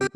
Hi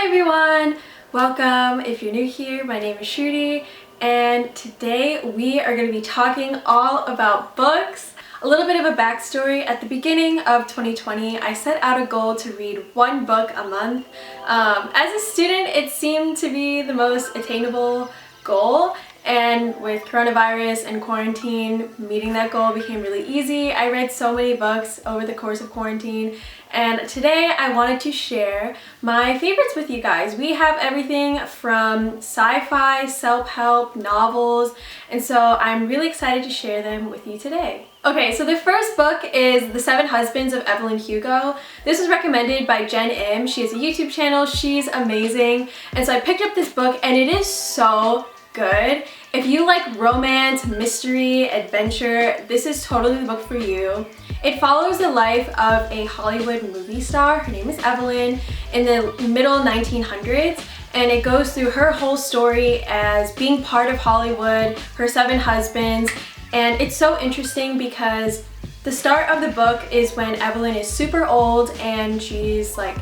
everyone! Welcome. If you're new here, my name is Shruti, and today we are going to be talking all about books. A little bit of a backstory. At the beginning of 2020, I set out a goal to read one book a month. As a student, it seemed to be the most attainable goal, and with coronavirus and quarantine, meeting that goal became really easy. I read so many books over the course of quarantine, and today I wanted to share my favorites with you guys. We have everything from sci-fi, self-help, novels, and so I'm really excited to share them with you today. Okay, so the first book is The 7 Husbands of Evelyn Hugo. This was recommended by Jen Im. She has a YouTube channel. She's amazing. And so I picked up this book and it is so good. If you like romance, mystery, adventure, this is totally the book for you. It follows the life of a Hollywood movie star. Her name is Evelyn, in the middle 1900s. And it goes through her whole story as being part of Hollywood, her 7 husbands. And it's so interesting because the start of the book is when Evelyn is super old and she's like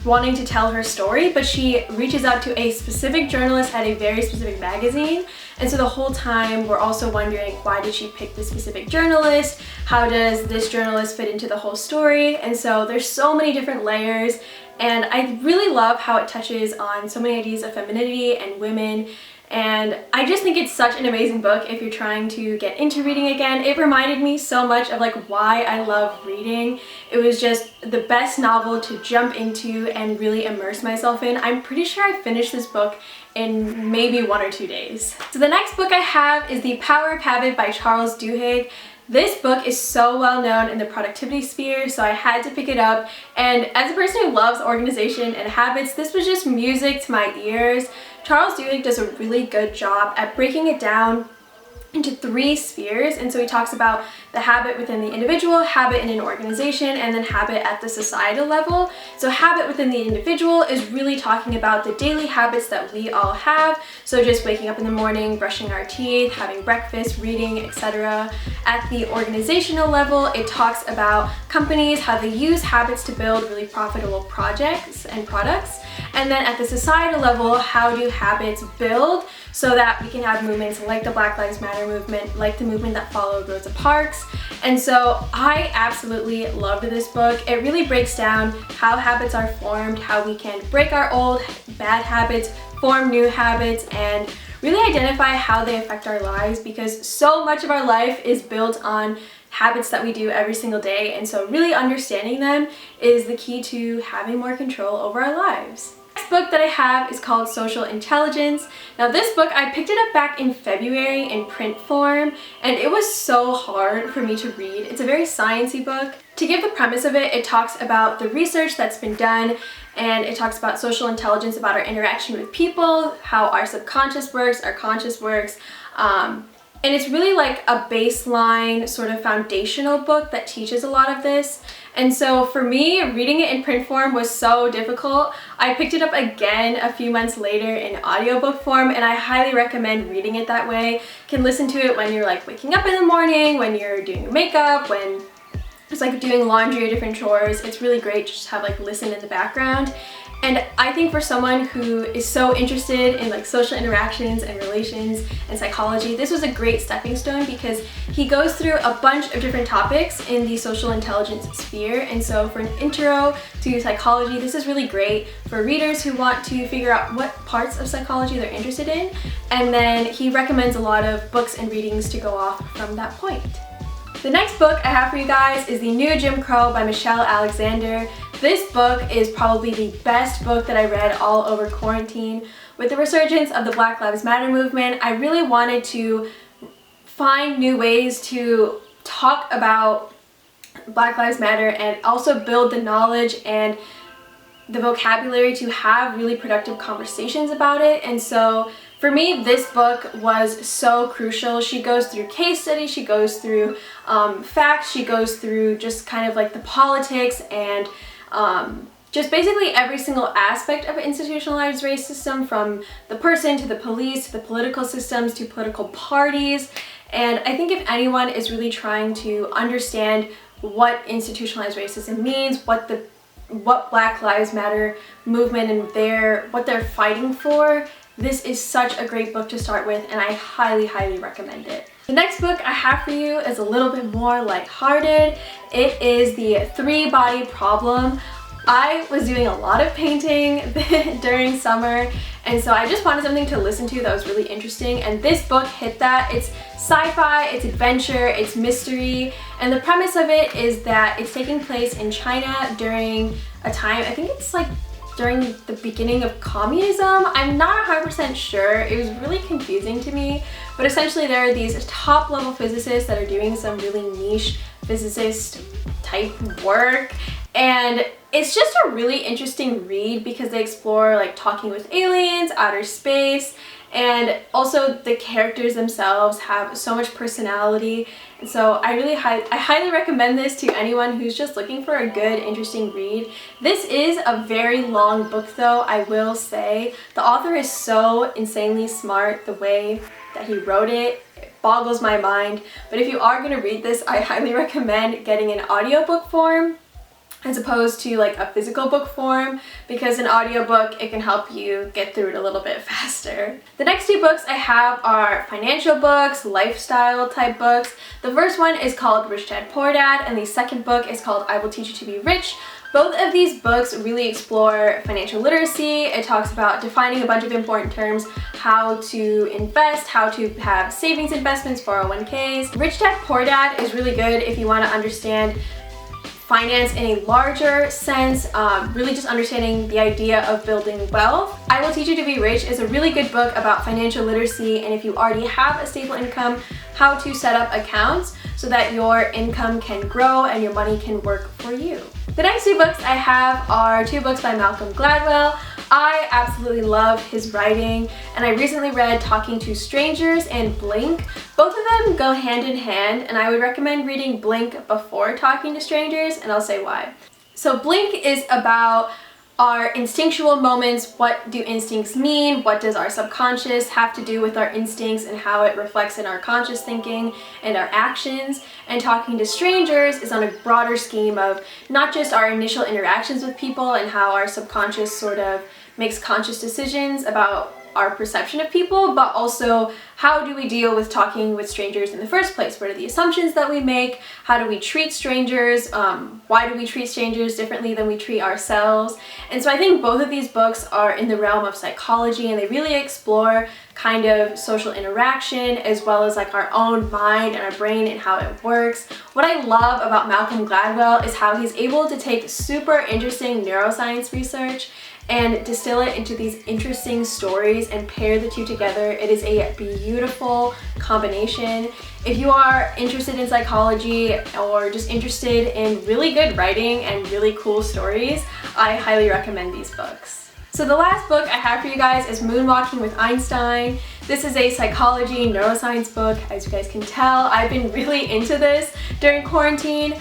wanting to tell her story, but she reaches out to a specific journalist at a very specific magazine. And so the whole time we're also wondering, why did she pick this specific journalist? How does this journalist fit into the whole story? And so there's so many different layers, and I really love how it touches on so many ideas of femininity and women. And I just think it's such an amazing book if you're trying to get into reading again. It reminded me so much of like why I love reading. It was just the best novel to jump into and really immerse myself in. I'm pretty sure I finished this book in maybe 1 or 2 days. So the next book I have is The Power of Habit by Charles Duhigg. This book is so well known in the productivity sphere, so I had to pick it up. And as a person who loves organization and habits, this was just music to my ears. Charles Duhigg does a really good job at breaking it down into 3 spheres, and so he talks about the habit within the individual, habit in an organization, and then habit at the societal level. So habit within the individual is really talking about the daily habits that we all have, so just waking up in the morning, brushing our teeth, having breakfast, reading, etc. At the organizational level, it talks about companies, how they use habits to build really profitable projects and products. And then at the societal level, how do habits build so that we can have movements like the Black Lives Matter movement, like the movement that followed Rosa Parks. And so I absolutely loved this book. It really breaks down how habits are formed, how we can break our old bad habits, form new habits, and really identify how they affect our lives, because so much of our life is built on habits that we do every single day, and so really understanding them is the key to having more control over our lives. The next book that I have is called Social Intelligence. Now this book, I picked it up back in February in print form, and it was so hard for me to read. It's a very sciencey book. To give the premise of it, it talks about the research that's been done, and it talks about social intelligence, about our interaction with people, how our subconscious works, our conscious works, and it's really like a baseline sort of foundational book that teaches a lot of this. And so for me, reading it in print form was so difficult. I picked it up again a few months later in audiobook form, and I highly recommend reading it that way. You can listen to it when you're like waking up in the morning, when you're doing your makeup, when it's like doing laundry or different chores. It's really great to just have like listen in the background. And I think for someone who is so interested in like social interactions and relations and psychology, this was a great stepping stone, because he goes through a bunch of different topics in the social intelligence sphere. And so for an intro to psychology, this is really great for readers who want to figure out what parts of psychology they're interested in. And then he recommends a lot of books and readings to go off from that point. The next book I have for you guys is The New Jim Crowe by Michelle Alexander. This book is probably the best book that I read all over quarantine. With the resurgence of the Black Lives Matter movement, I really wanted to find new ways to talk about Black Lives Matter and also build the knowledge and the vocabulary to have really productive conversations about it. And so for me, this book was so crucial. She goes through case studies, she goes through facts, she goes through just kind of like the politics and just basically every single aspect of institutionalized racism, from the person to the police to the political systems to political parties. And I think if anyone is really trying to understand what institutionalized racism means, what Black Lives Matter movement and what they're fighting for, this is such a great book to start with, and I highly, highly recommend it. The next book I have for you is a little bit more lighthearted. It is The Three-Body Problem. I was doing a lot of painting during summer, and so I just wanted something to listen to that was really interesting, and this book hit that. It's sci-fi, it's adventure, it's mystery, and the premise of it is that it's taking place in China during a time, I think it's like during the beginning of communism. I'm not 100% sure. It was really confusing to me, but essentially there are these top level physicists that are doing some really niche physicist type work, and it's just a really interesting read because they explore like talking with aliens, outer space, and also the characters themselves have so much personality. And so I highly recommend this to anyone who's just looking for a good, interesting read. This is a very long book though, I will say. The author is so insanely smart. The way that he wrote it boggles my mind. But if you are going to read this, I highly recommend getting an audiobook form as opposed to like a physical book form, because an audiobook, it can help you get through it a little bit faster. The next two books I have are financial books, lifestyle type books. The first one is called Rich Dad Poor Dad, and the second book is called I Will Teach You to Be Rich. Both of these books really explore financial literacy. It talks about defining a bunch of important terms, how to invest, how to have savings investments, 401ks. Rich Dad Poor Dad is really good if you want to understand finance in a larger sense, really just understanding the idea of building wealth. I Will Teach You to Be Rich is a really good book about financial literacy, and if you already have a stable income, how to set up accounts so that your income can grow and your money can work for you. The next two books I have are two books by Malcolm Gladwell. I absolutely love his writing, and I recently read Talking to Strangers and Blink. Both of them go hand in hand, and I would recommend reading Blink before Talking to Strangers, and I'll say why. So Blink is about our instinctual moments. What do instincts mean? What does our subconscious have to do with our instincts and how it reflects in our conscious thinking and our actions? And Talking to Strangers is on a broader scheme of not just our initial interactions with people and how our subconscious sort of makes conscious decisions about our perception of people, but also how do we deal with talking with strangers in the first place? What are the assumptions that we make? How do we treat strangers? Why do we treat strangers differently than we treat ourselves? And so I think both of these books are in the realm of psychology, and they really explore kind of social interaction as well as like our own mind and our brain and how it works. What I love about Malcolm Gladwell is how he's able to take super interesting neuroscience research and distill it into these interesting stories and pair the two together. It is a beautiful combination. If you are interested in psychology or just interested in really good writing and really cool stories, I highly recommend these books. So the last book I have for you guys is Moonwalking with Einstein. This is a psychology neuroscience book. As you guys can tell, I've been really into this during quarantine.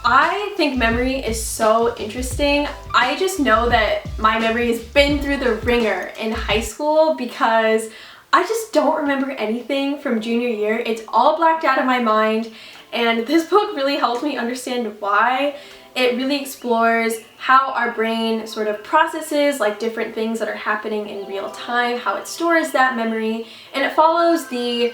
I think memory is so interesting. I just know that my memory has been through the ringer in high school because I just don't remember anything from junior year. It's all blacked out of my mind, and this book really helped me understand why. It really explores how our brain sort of processes like different things that are happening in real time, how it stores that memory, and it follows the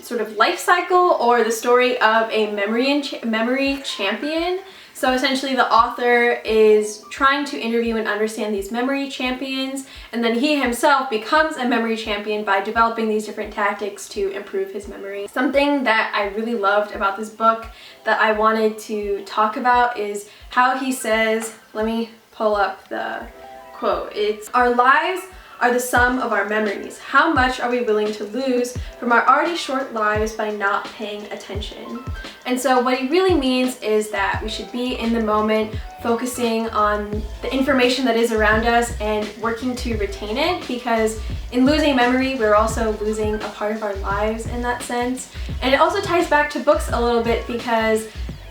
sort of life cycle or the story of a memory champion. So essentially the author is trying to interview and understand these memory champions, and then he himself becomes a memory champion by developing these different tactics to improve his memory. Something that I really loved about this book that I wanted to talk about is how he says, let me pull up the quote, it's, "Our lives are the sum of our memories. How much are we willing to lose from our already short lives by not paying attention?" And so what he really means is that we should be in the moment, focusing on the information that is around us and working to retain it, because in losing memory, we're also losing a part of our lives in that sense. And it also ties back to books a little bit, because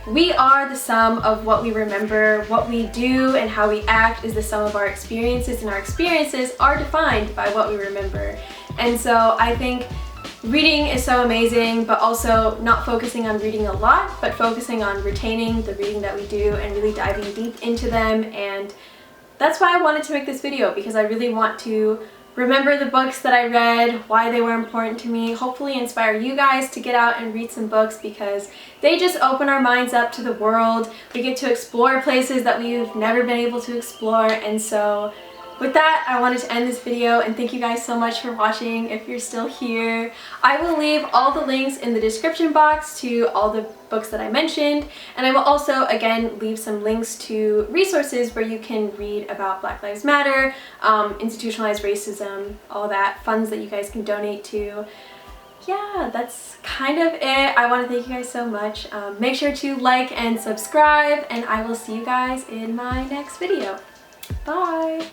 we are the sum of what we remember. What we do and how we act is the sum of our experiences, and our experiences are defined by what we remember. And so I think reading is so amazing, but also not focusing on reading a lot, but focusing on retaining the reading that we do and really diving deep into them. And that's why I wanted to make this video, because I really want to remember the books that I read, why they were important to me, hopefully inspire you guys to get out and read some books, because they just open our minds up to the world. We get to explore places that we've never been able to explore. And so with that, I wanted to end this video and thank you guys so much for watching if you're still here. I will leave all the links in the description box to all the books that I mentioned, and I will also again leave some links to resources where you can read about Black Lives Matter, institutionalized racism, all that, funds that you guys can donate to. Yeah, that's kind of it. I want to thank you guys so much. Make sure to like and subscribe, and I will see you guys in my next video. Bye!